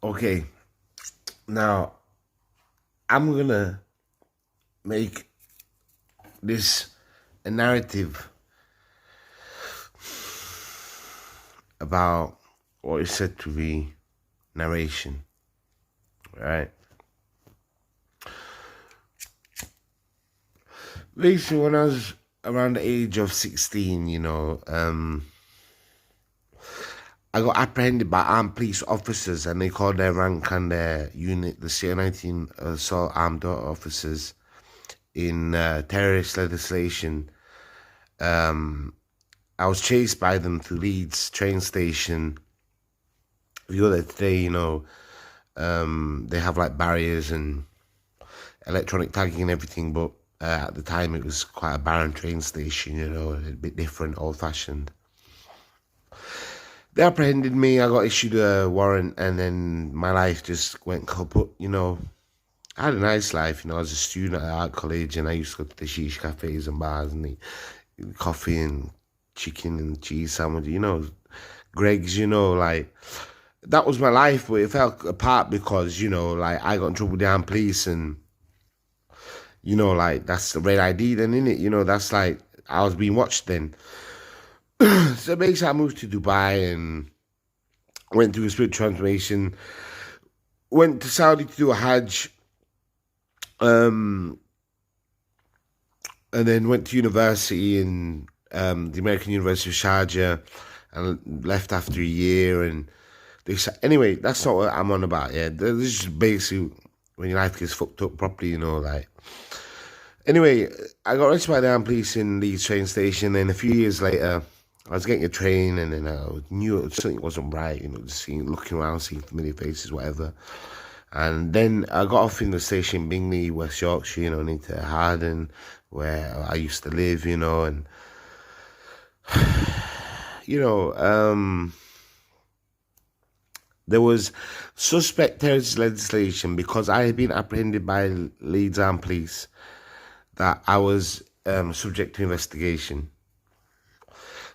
Okay, now I'm gonna make this a narrative about what is said to be narration, right? Basically, when I was around the age of 16, I got apprehended by armed police officers and they called their rank and their unit the CA-19 Assault Armed Officers in terrorist legislation. I was chased by them to Leeds train station. If you go there today, they have like barriers and electronic tagging and everything, but at the time it was quite a barren train station, a bit different, old-fashioned. They apprehended me, I got issued a warrant, and then my life just went kaput, I had a nice life, I was a student at art college and I used to go to the sheesh cafes and bars and eat coffee and chicken and cheese sandwich, Greg's, that was my life, but it fell apart because, I got in trouble with the armed police and, that's the red ID then, innit? That's like, I was being watched then. So basically I moved to Dubai and went through a spiritual transformation, went to Saudi to do a Hajj, and then went to university in the American University of Sharjah and left after a year. And anyway, that's not what I'm on about. Yeah, this is just basically when your life gets fucked up properly, Anyway, I got arrested by the armed police in Leeds train station, and a few years later, I was getting a train, and then I knew something wasn't right, just looking around, seeing familiar faces, whatever. And then I got off in the station, Bingley, West Yorkshire, into Harden, where I used to live, and, there was suspect terrorist legislation because I had been apprehended by Leeds Armed Police that I was subject to investigation.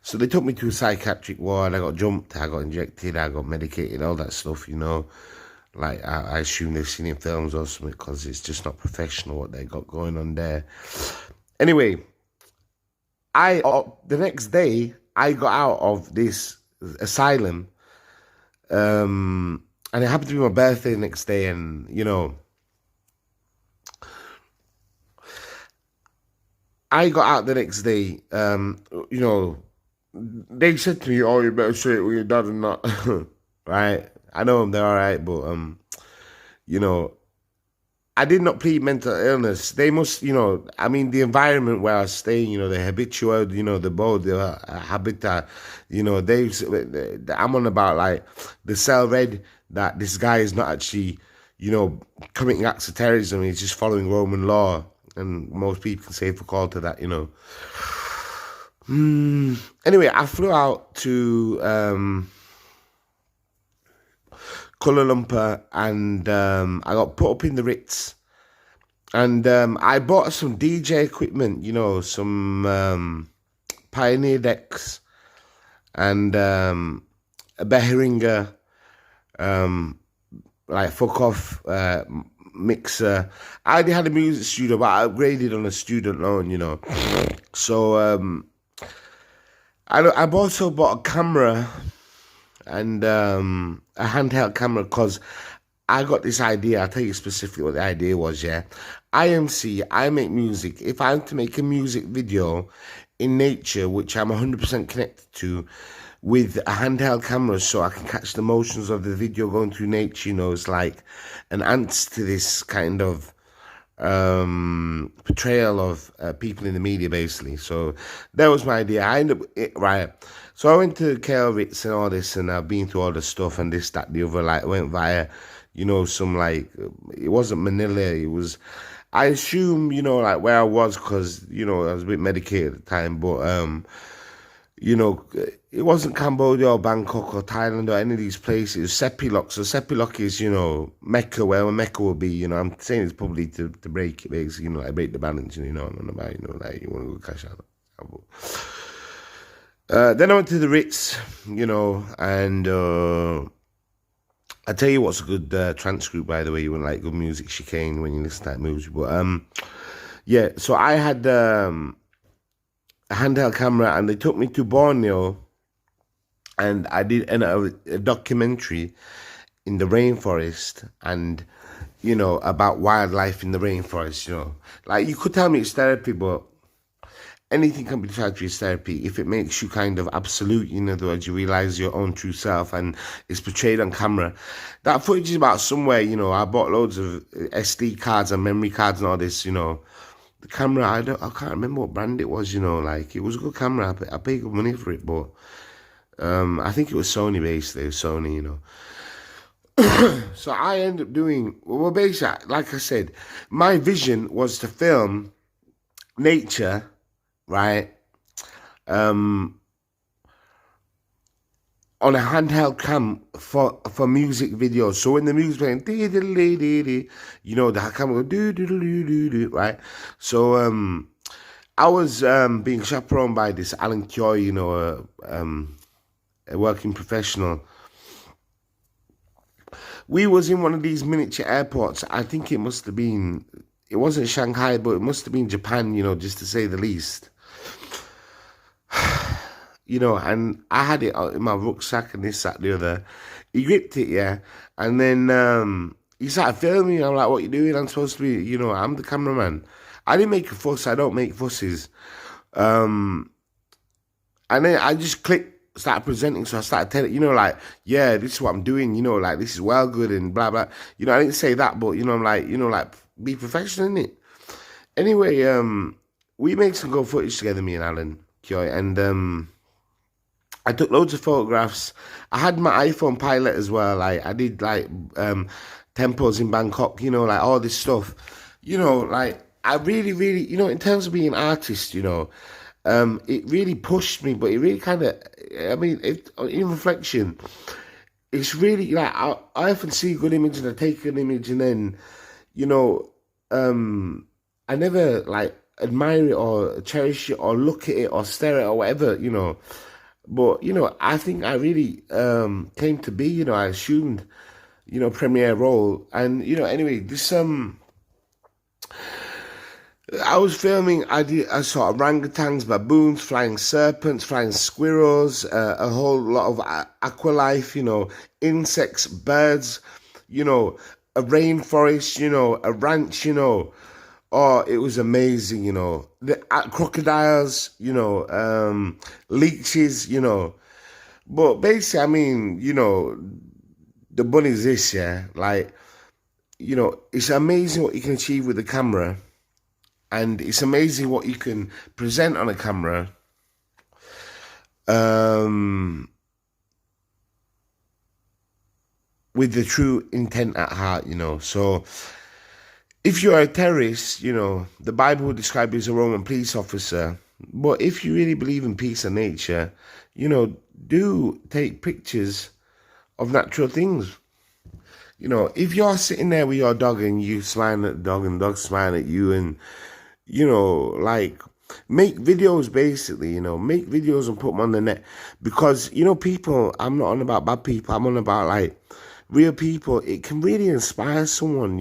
So they took me to a psychiatric ward. I got jumped, I got injected, I got medicated, all that stuff, Like, I assume they've seen in films or something because it's just not professional what they got going on there. Anyway, the next day, I got out of this asylum. And it happened to be my birthday the next day. And, I got out the next day. They said to me, "Oh, you better say it with your dad and that." Right? I know they're all right, but I did not plead mental illness. They must, the environment where I was staying, the habitual, the board, the habitat, I'm on about like the cell read that this guy is not actually, committing acts of terrorism. He's just following Roman law, and most people can say for call to that, Anyway, I flew out to Kuala Lumpur, and I got put up in the Ritz, and I bought some DJ equipment, some Pioneer decks, and a Behringer, like fuck off mixer. I already had a music studio, but I upgraded on a student loan, So I've also bought a camera and a handheld camera because I got this idea. I'll tell you specifically what the idea was, yeah. IMC, I make music. If I'm to make a music video in nature, which I'm 100% connected to, with a handheld camera so I can catch the motions of the video going through nature, it's like an answer to this kind of portrayal of people in the media, basically. So that was my idea. I ended up, right. So I went to KL Ritz and all this, and I've been through all the stuff and this, that, the other. Like, went via, some like, it wasn't Manila. It was, I assume, like where I was, because, I was a bit medicated at the time, but, it wasn't Cambodia or Bangkok or Thailand or any of these places. It was Sepilok. So Sepilok is, Mecca, where Mecca will be. I'm saying it's probably to break it, basically, like break the balance, I'm not about, like you want to go cash out. Then I went to the Ritz, and I tell you what's a good trance group, by the way. You want like good music, Chicane, when you listen to that music. But yeah. So I had a handheld camera, and they took me to Borneo, and I did a documentary in the rainforest, and about wildlife in the rainforest. Like you could tell me it's therapy, but anything can be tried to be therapy if it makes you kind of absolute, in other words, you realize your own true self and it's portrayed on camera. That footage is about somewhere, I bought loads of SD cards and memory cards and all this, The camera, I can't remember what brand it was, like it was a good camera. I paid good money for it, but I think it was Sony basically, Sony, So I ended up doing, well, basically, like I said, my vision was to film nature, right, on a handheld cam for music videos. So when the music's playing, the camera go do, right? So I was being chaperoned by this Alan Kyoy, a working professional. We was in one of these miniature airports. I think it must have been, it wasn't Shanghai, but it must have been Japan, just to say the least. And I had it in my rucksack and this, that, the other. He gripped it, yeah. And then he started filming. I'm like, what you doing? I'm supposed to be, I'm the cameraman. I didn't make a fuss. I don't make fusses. And then I just started presenting. So I started telling, yeah, this is what I'm doing. Like, this is well good and blah, blah. I didn't say that, but, I'm like, be professional, innit? Anyway, we made some good footage together, me and Alan Kyoy, and I took loads of photographs. I had my iPhone Pilot as well. Like I did tempos in Bangkok, like all this stuff. Like I really, really, in terms of being an artist, it really pushed me, but it really kind of, in reflection, it's really like I often see a good image and I take an image and then, I never like admire it or cherish it or look at it or stare at it or whatever, But, I think I really came to be, I assumed, premier role. And, anyway, this, I was filming, I saw orangutans, baboons, flying serpents, flying squirrels, a whole lot of aqualife, insects, birds, a rainforest, a ranch, Oh, it was amazing, The crocodiles, leeches, But basically, the bunny is this, yeah. Like, it's amazing what you can achieve with a camera. And it's amazing what you can present on a camera. With the true intent at heart, So if you are a terrorist, the Bible would describe you as a Roman police officer. But if you really believe in peace and nature, do take pictures of natural things. If you're sitting there with your dog and you smiling at the dog and the dog smiling at you and, like, make videos basically, make videos and put them on the net. Because, people, I'm not on about bad people, I'm on about, like, real people. It can really inspire someone,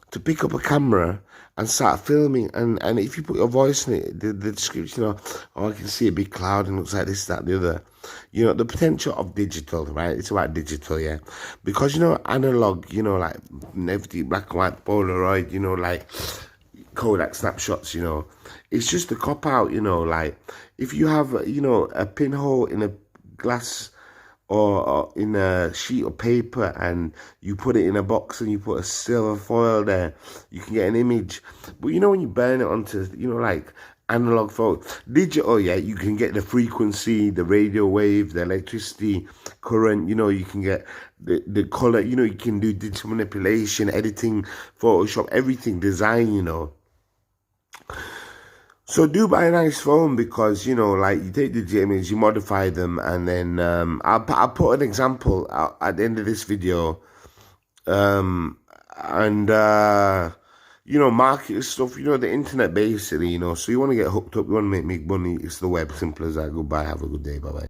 to pick up a camera and start filming, and if you put your voice in it, the description, I can see a big cloud and looks like this, that, the other. The potential of digital, right? It's about digital, yeah. Because, analog, like everything, black and white, Polaroid, like Kodak snapshots, it's just a cop-out, like if you have, a pinhole in a glass or in a sheet of paper and you put it in a box and you put a silver foil there, you can get an image. But when you burn it onto, like analog photo, digital, yeah, you can get the frequency, the radio wave, the electricity current, you can get the color, you can do digital manipulation, editing, Photoshop, everything, design, So do buy a nice phone because, like you take the images, you modify them, and then I'll put an example at the end of this video, and market stuff, the internet basically, so you want to get hooked up, you want to make money, it's the web, simple as that. Goodbye, have a good day, bye-bye.